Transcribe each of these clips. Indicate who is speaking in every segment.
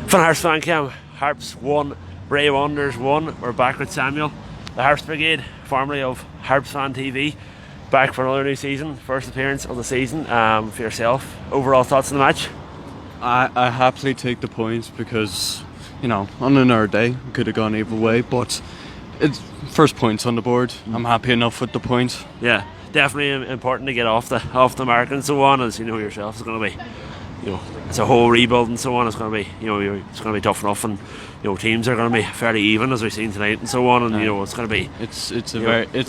Speaker 1: Van Harps fan cam, Harps 1, Bray Wanderers 1. We're back with Samuel, the Harps Brigade, formerly of Harps Fan TV, back for another new season, first appearance of the season. For yourself, overall thoughts on the match?
Speaker 2: I happily take the points because, you know, on another day it could have gone either way, but it's first points on the board. I'm happy enough with the points.
Speaker 1: Yeah, definitely important to get off the mark and so on, as you know yourself. It's going to be, you know, it's a whole rebuild and so on. It's going to be, you know, it's going to be tough enough, and you know, teams are going to be fairly even as we've seen tonight and so on, and you know, it's going to be.
Speaker 2: It's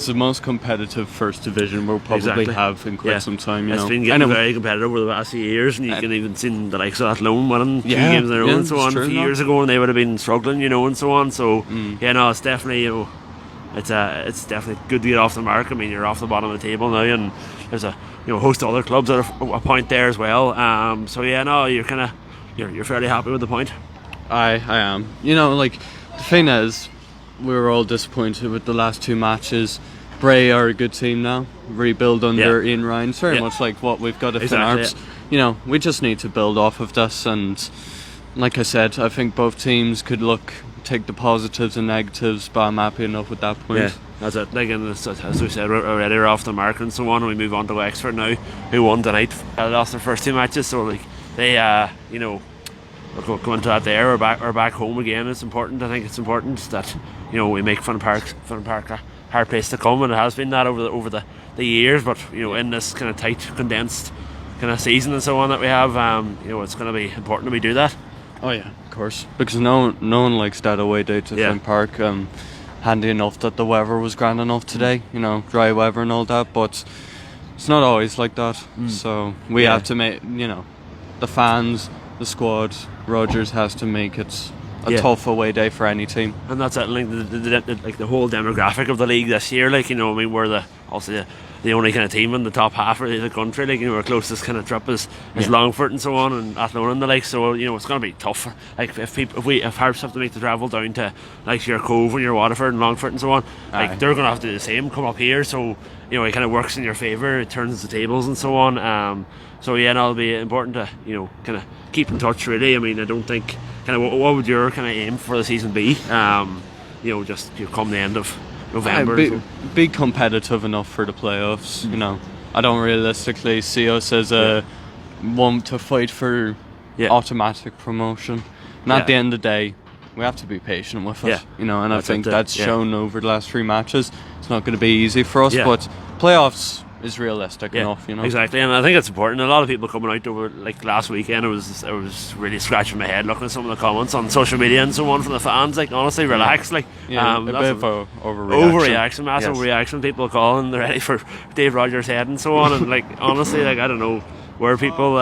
Speaker 2: the most competitive first division we'll probably have in quite some time. You know,
Speaker 1: it's been getting very competitive over the last few years, and you can even see the likes of Athlone winning 2 games in a row and so on. A few years ago, and they would have been struggling, you know, and so on. So yeah, no, it's definitely, you know, it's definitely good to get off the mark. I mean, you're off the bottom of the table now, and there's a host of other clubs that are a point there as well. So yeah, no, you're fairly happy with the point.
Speaker 2: I am. You know, like, the thing is, we were all disappointed with the last two matches. Bray are a good team now, rebuild under Ian Ryan. It's very much like what we've got at Harps. You know, we just need to build off of this, and like I said, I think both teams could take the positives and negatives, but I'm happy enough with that point.
Speaker 1: Yeah, that's it. Like, and as we said already, we're off the mark and so on, and we move on to Wexford now, who won tonight. Lost their first two matches, so like they, you know, we'll go into that there. We're back home again. It's important. I think it's important that, you know, we make Fun Park a hard place to come, and it has been that over the years. But you know, in this kind of tight, condensed kind of season and so on that we have, you know, it's going to be important that we do that.
Speaker 2: Oh yeah, of course, because no one likes that away day to Fun Park. Handy enough that the weather was grand enough today, you know, dry weather and all that, but it's not always like that. So we have to make, you know, the fans, the squad, Rogers has to make it a tough away day for any team. And
Speaker 1: that's it. Like the whole demographic of the league this year, like, you know, I mean, we're obviously the only kind of team in the top half of the country. Like, you know, our closest kind of trip is Longford and so on, and Athlone and the like. So you know, it's going to be tough. Like if Harps have to make the travel down to like your Cove and your Waterford and Longford and so on, like they're going to have to do the same. Come up here, so you know, it kind of works in your favour. It turns the tables and so on. So yeah, it'll be important to, you know, kind of keep in touch. Really, I mean, I don't think kind of what would your kind of aim for the season be? You know, just come the end of November.
Speaker 2: Be competitive enough for the playoffs. You know, I don't realistically see us as a one to fight for automatic promotion. And at the end of the day, we have to be patient with it. You know, and I think that's shown over the last three matches. It's not going to be easy for us, but playoffs is realistic enough, you know.
Speaker 1: Exactly, and I think it's important. A lot of people coming out over, like, last weekend, I was really scratching my head looking at some of the comments on social media and so on from the fans. Like, honestly, relax. Like,
Speaker 2: a bit of a overreaction.
Speaker 1: Massive reaction. People calling, they're ready for Dave Rogers' head and so on. And like, honestly, like, I don't know where people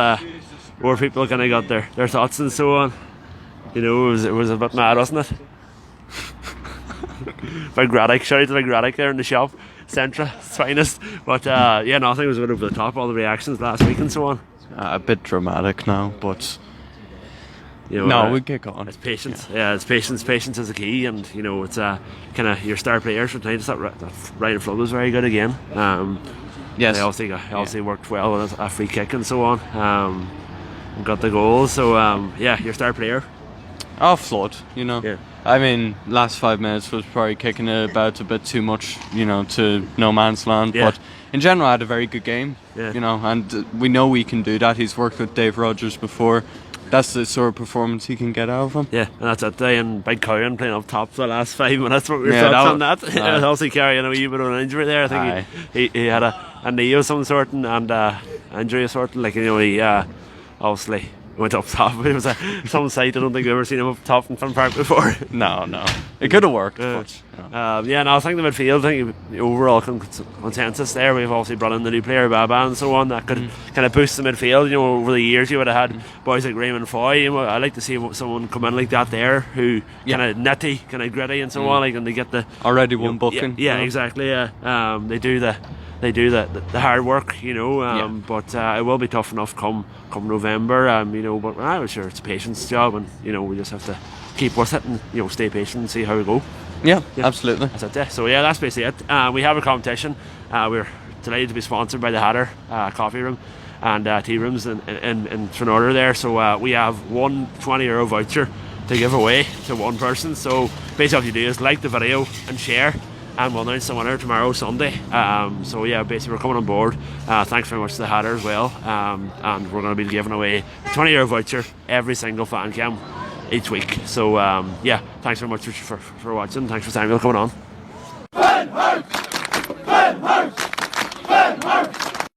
Speaker 1: kind of got their thoughts and so on. You know, it was a bit mad, wasn't it? By 𝙏𝙖𝙠𝙚, shout out to 𝙏𝙚𝙚 there in the shop. Centra, it's finest. But yeah, no, I think it was a bit over the top, all the reactions last week and so on.
Speaker 2: A bit dramatic now, but
Speaker 1: you know,
Speaker 2: we kick on.
Speaker 1: It's patience. Yeah, it's patience. Patience is the key, and you know, it's kind of your star players for tonight. That Ryan Flood was very good again.
Speaker 2: Yes,
Speaker 1: he obviously worked well with a free kick and so on. And got the goal. So yeah, your star player.
Speaker 2: Flood, you know.
Speaker 1: Yeah.
Speaker 2: I mean, last 5 minutes was probably kicking it about a bit too much, you know, to no man's land. But in general, I had a very good game, you know, and we know we can do that. He's worked with Dave Rogers before. That's the sort of performance he can get out of him. Yeah,
Speaker 1: and that's it. And 𝙥𝙖𝙠𝙚 playing up top for the last 5 minutes. What were your thoughts on that? Obviously carrying a wee bit of an injury there. I think he had a knee of some sort and injury of sort. Like, you know, he obviously went up top. It was some sight. I don't think we've ever seen him up top in Fun Park before.
Speaker 2: No, it could have worked. But,
Speaker 1: yeah, no, I think the midfield, I think the overall consensus there, we've obviously brought in the new player 𝙏𝙚𝙚 and so on, that could kind of boost the midfield. You know, over the years you would have had boys like Raymond Foy. You know, I like to see someone come in like that there, who kind of nitty, kind of gritty and so on, like, and they get the
Speaker 2: already one booking.
Speaker 1: Yeah, exactly. Yeah, they do the hard work, you know. But it will be tough enough come November, you know. But I'm sure it's a patience job, and you know, we just have to keep with it and, you know, stay patient and see how we go.
Speaker 2: Yeah, absolutely.
Speaker 1: That's it. So yeah, that's basically it. We have a competition. We're delighted to be sponsored by the Hatter Coffee Room and Tea Rooms in Order there. So we have one €20 voucher to give away to one person. So basically, what you do is like the video and share, and we'll announce the winner tomorrow, Sunday. So yeah, basically we're coming on board. Thanks very much to the Hatter as well, and we're going to be giving away a 20-euro voucher every single fan cam each week. So yeah, thanks very much for watching. Thanks for Samuel coming on.
Speaker 3: 𝙤𝙖𝙠𝙚